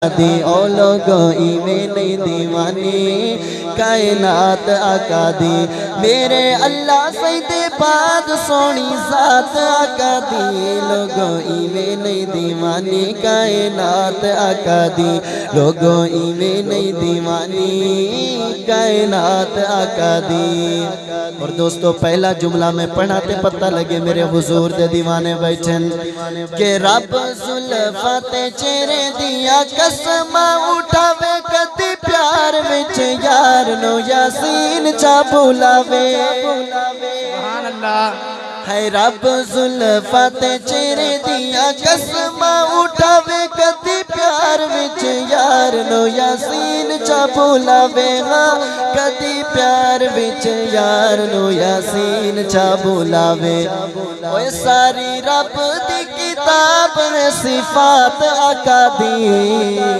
دی او لوگو ایویں نہیں دیوانی کائنات آقا دی میرے اللہ سیدے بعد سونی ذات آقا دی لوگو ایویں نہیں دیوانی کائنات آقا دی لوگو ایویں نہیں دیوانی کائنات آقا دی۔ اور دوستو پہلا جملہ میں پڑھاتے پتہ لگے میرے حضور دے دیوانے بیٹھن کہ رب زلفات چہرے دیا قسم اٹھاوے کدی پیار وچ یار نو یاسین چا بلاوے سبحان اللہ۔ ہے رب زلفات چہرے دیا قسم اٹھاوے کدی پیار وچ یار نو یاسین چا بلاوے ہاں کدی پیار وچ یار نو یاسین چا بلاوے اوے ساری رب دی کتاب ہے صفات آقا دی۔